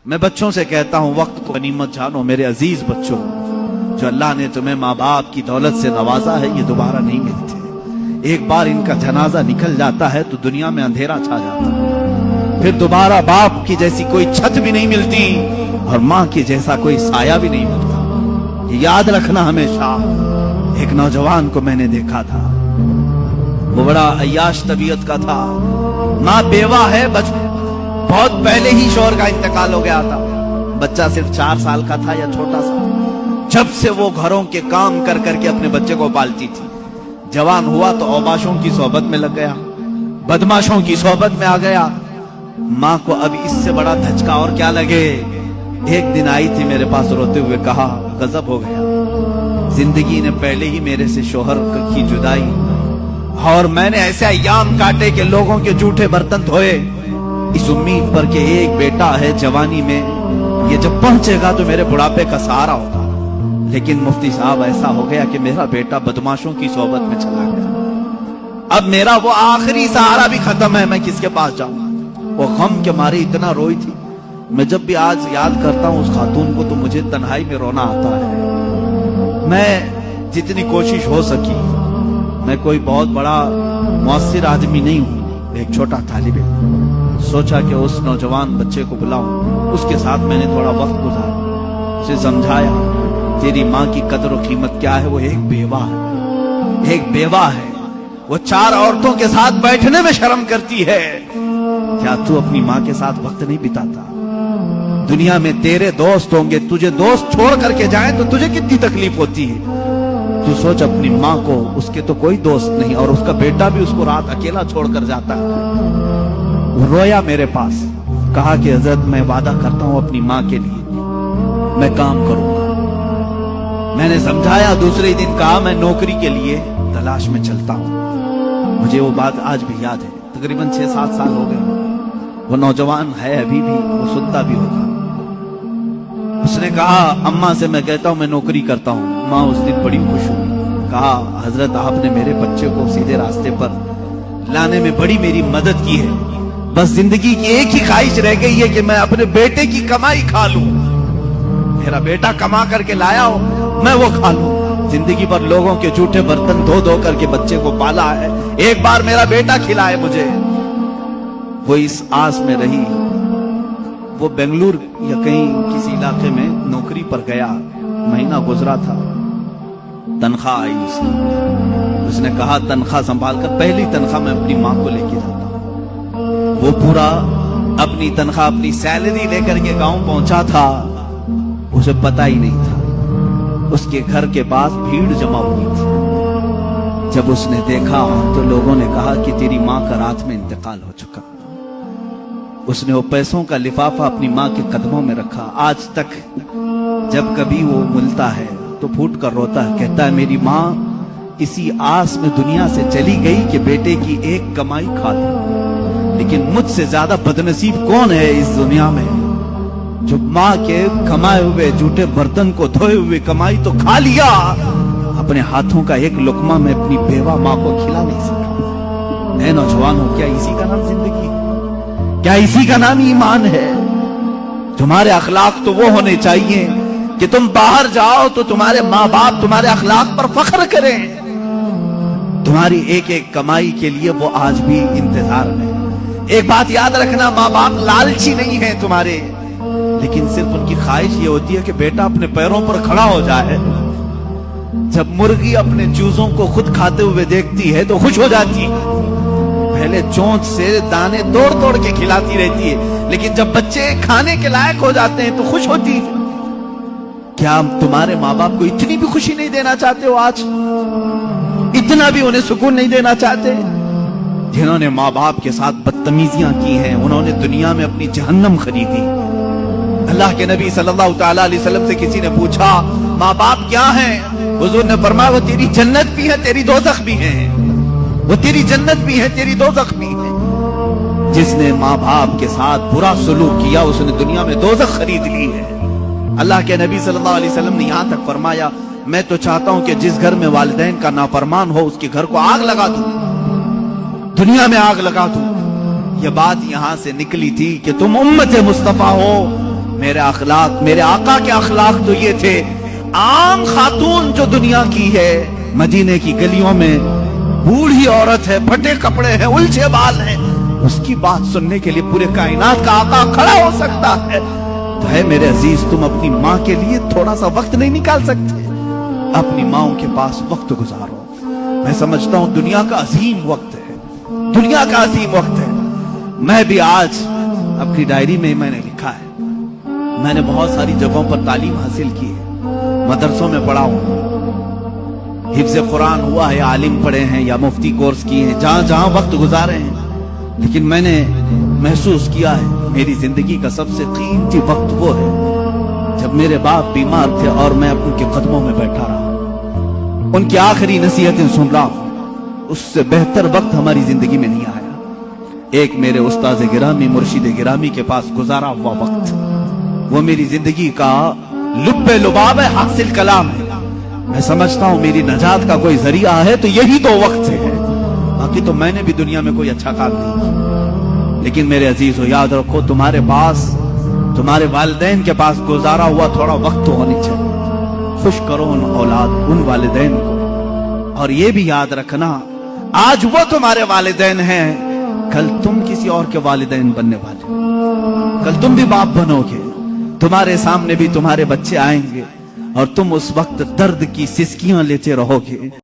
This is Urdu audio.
میں بچوں سے کہتا ہوں وقت کو غنیمت جانو میرے عزیز بچوں، جو اللہ نے تمہیں ماں باپ کی دولت سے نوازا ہے یہ دوبارہ نہیں ملتے۔ ایک بار ان کا جنازہ نکل جاتا ہے تو دنیا میں اندھیرا چھا جاتا ہے، پھر دوبارہ باپ کی جیسی کوئی چھت بھی نہیں ملتی اور ماں کی جیسا کوئی سایہ بھی نہیں ملتا۔ یہ یاد رکھنا ہمیشہ۔ ایک نوجوان کو میں نے دیکھا تھا، وہ بڑا عیاش طبیعت کا تھا، ماں بیوہ ہے، بہت پہلے ہی شوہر کا انتقال ہو گیا تھا، بچہ صرف 4 سال کا تھا یا چھوٹا سا۔ جب سے وہ گھروں کے کام کر کر کے اپنے بچے کو پالتی تھی، جوان ہوا تو اوباشوں کی صحبت میں لگ گیا، بدماشوں کی صحبت میں آ گیا۔ ماں کو اب اس سے بڑا دھچکا اور کیا لگے۔ ایک دن آئی تھی میرے پاس روتے ہوئے، کہا غضب ہو گیا، زندگی نے پہلے ہی میرے سے شوہر کی جدائی، اور میں نے ایسے ایام کاٹے کہ لوگوں کے جھوٹے برتن دھوئے اس امید پر کہ ایک بیٹا ہے جوانی میں، یہ جب پہنچے گا تو میرے بڑھاپے کا سہارا ہوگا۔ لیکن مفتی صاحب ایسا ہو گیا کہ میرا بیٹا بدماشوں کی صحبت میں چلا گیا، اب میرا وہ آخری سہارا بھی ختم ہے، میں کس کے پاس جاؤں۔ وہ غم کے مارے اتنا روئی تھی، میں جب بھی آج یاد کرتا ہوں اس خاتون کو تو مجھے تنہائی میں رونا آتا ہے۔ میں جتنی کوشش ہو سکی، میں کوئی بہت بڑا مؤثر آدمی نہیں ہوں، ایک چھوٹا طالب علم، سوچا کہ اس نوجوان بچے کو بلاؤں، اس کے ساتھ میں نے تھوڑا وقت گزارا، اسے سمجھایا تیری ماں کی قدر و قیمت کیا ہے، وہ ایک بیوہ ہے، ایک بیوہ ہے، وہ 4 عورتوں کے ساتھ بیٹھنے میں شرم کرتی ہے، کیا تو اپنی ماں کے ساتھ وقت نہیں بتاتا؟ دنیا میں تیرے دوست ہوں گے، تجھے دوست چھوڑ کر کے جائیں تو تجھے کتنی تکلیف ہوتی ہے۔ تو سوچ اپنی ماں کو، اس کے تو کوئی دوست نہیں، اور اس کا بیٹا بھی اس کو رات اکیلا چھوڑ کر جاتا ہے۔ وہ رویا میرے پاس، کہا کہ حضرت میں وعدہ کرتا ہوں اپنی ماں کے لیے میں کام کروں گا۔ میں نے سمجھایا، دوسرے دن کہا میں نوکری کے لیے تلاش میں چلتا ہوں۔ مجھے وہ بات آج بھی یاد ہے، تقریباً 6-7 سال ہو گئے۔ وہ نوجوان ہے ابھی بھی، وہ سنتا بھی ہوگا۔ اس نے کہا اماں سے میں کہتا ہوں میں نوکری کرتا ہوں۔ ماں اس دن بڑی خوش ہوئی، کہا حضرت آپ نے میرے بچے کو سیدھے راستے پر لانے میں بڑی میری مدد کی ہے، بس زندگی کی ایک ہی خواہش رہ گئی ہے کہ میں اپنے بیٹے کی کمائی کھا لوں، میرا بیٹا کما کر کے لایا ہو میں وہ کھا لوں۔ زندگی پر لوگوں کے جھوٹے برتن دھو دھو کر کے بچے کو پالا ہے، ایک بار میرا بیٹا کھلائے مجھے۔ وہ اس آس میں رہی، وہ بنگلور یا کہیں کسی علاقے میں نوکری پر گیا، مہینہ گزرا تھا، تنخواہ آئی اس نے کہا تنخواہ سنبھال کر، پہلی تنخواہ میں اپنی ماں کو لے کے جاتا ہوں۔ وہ پورا اپنی تنخواہ اپنی سیلری لے کر کے گاؤں پہنچا تھا، اسے پتا ہی نہیں تھا اس کے گھر کے پاس بھیڑ جمع ہوئی تھی۔ جب اس نے دیکھا تو لوگوں نے کہا کہ تیری ماں کا رات میں انتقال ہو چکا۔ اس نے وہ پیسوں کا لفافہ اپنی ماں کے قدموں میں رکھا، آج تک جب کبھی وہ ملتا ہے تو پھوٹ کر روتا ہے، کہتا ہے میری ماں اسی آس میں دنیا سے چلی گئی کہ بیٹے کی ایک کمائی کھا لوں، لیکن مجھ سے زیادہ بدنصیب کون ہے اس دنیا میں جو ماں کے کمائے ہوئے جھوٹے برتن کو دھوئے ہوئے کمائی تو کھا لیا، اپنے ہاتھوں کا ایک لقمہ میں اپنی بیوہ ماں کو کھلا نہیں سکا۔ اے نوجوانوں، کیا اسی کا نام زندگی ہے؟ کیا اسی کا نام ایمان ہے؟ تمہارے اخلاق تو وہ ہونے چاہیے کہ تم باہر جاؤ تو تمہارے ماں باپ تمہارے اخلاق پر فخر کریں، تمہاری ایک ایک کمائی کے لیے وہ آج بھی انتظار میں۔ ایک بات یاد رکھنا، ماں باپ لالچی نہیں ہیں تمہارے، لیکن صرف ان کی خواہش یہ ہوتی ہے کہ بیٹا اپنے پیروں پر کھڑا ہو جائے۔ جب مرغی اپنے چوزوں کو خود کھاتے ہوئے دیکھتی ہے تو خوش ہو جاتی ہے، پہلے چونچ سے دانے توڑ توڑ کے کھلاتی رہتی ہے، لیکن جب بچے کھانے کے لائق ہو جاتے ہیں تو خوش ہوتی ہے۔ کیا تمہارے ماں باپ کو اتنی بھی خوشی نہیں دینا چاہتے ہو؟ آج اتنا بھی انہیں سکون نہیں دینا چاہتے؟ جنہوں نے ماں باپ کے ساتھ بدتمیزیاں کی ہیں انہوں نے دنیا میں اپنی جہنم خریدی۔ اللہ کے نبی صلی اللہ تعالیٰ علیہ وسلم سے کسی نے پوچھا ماں باپ کیا ہیں؟ حضور نے فرمایا وہ تیری جنت بھی ہے تیری دوزخ بھی ہے، وہ تیری جنت بھی ہے تیری دوزخ بھی ہے۔ جس نے ماں باپ کے ساتھ برا سلوک کیا اس نے دنیا میں دوزخ خرید لی ہے۔ اللہ کے نبی صلی اللہ علیہ وسلم نے یہاں تک فرمایا میں تو چاہتا ہوں کہ جس گھر میں والدین کا نافرمان ہو اس کے گھر کو آگ لگا دوں، دنیا میں آگ لگا دوں۔ یہ بات یہاں سے نکلی تھی کہ تم امت مصطفیٰ ہو، میرے اخلاق، میرے آقا کے اخلاق تو یہ تھے، عام خاتون جو دنیا کی ہے، مدینے کی گلیوں میں بوڑھی عورت ہے، پھٹے کپڑے ہیں، الجھے بال ہیں، اس کی بات سننے کے لیے پورے کائنات کا آقا کھڑا ہو سکتا ہے، تو ہے میرے عزیز تم اپنی ماں کے لیے تھوڑا سا وقت نہیں نکال سکتے؟ اپنی ماؤں کے پاس وقت گزارو۔ میں سمجھتا ہوں دنیا کا عظیم وقت ہے، دنیا کا عظیم وقت ہے۔ میں بھی آج اپنی ڈائری میں نے لکھا ہے، میں نے بہت ساری جگہوں پر تعلیم حاصل کی ہے، مدرسوں میں پڑھا ہوں، حفظ قرآن ہوا ہے، عالم پڑھے ہیں یا مفتی کورس کیے ہیں، جہاں جہاں وقت گزارے ہیں، لیکن میں نے محسوس کیا ہے میری زندگی کا سب سے قیمتی وقت وہ ہے جب میرے باپ بیمار تھے اور میں ان کے قدموں میں بیٹھا رہا، ان کی آخری نصیحتیں سن رہا ہوں۔ اس سے بہتر وقت ہماری زندگی میں نہیں آیا۔ ایک میرے استاذ گرامی، مرشد گرامی کے پاس گزارا ہوا وقت، وہ میری زندگی کا لب لباب ہے، حاصل کلام ہے۔ میں سمجھتا ہوں میری نجات کا کوئی ذریعہ ہے تو یہی دو وقت سے ہے، باقی تو میں نے بھی دنیا میں کوئی اچھا کام نہیں کیا۔ لیکن میرے عزیزو یاد رکھو، تمہارے پاس، تمہارے والدین کے پاس گزارا ہوا تھوڑا وقت تو ہونی چاہیے۔ خوش کرو ان اولاد، ان والدین کو، اور یہ بھی یاد رکھنا آج وہ تمہارے والدین ہیں، کل تم کسی اور کے والدین بننے والے ہو، کل تم بھی باپ بنو گے، تمہارے سامنے بھی تمہارے بچے آئیں گے اور تم اس وقت درد کی سسکیاں لیتے رہو گے۔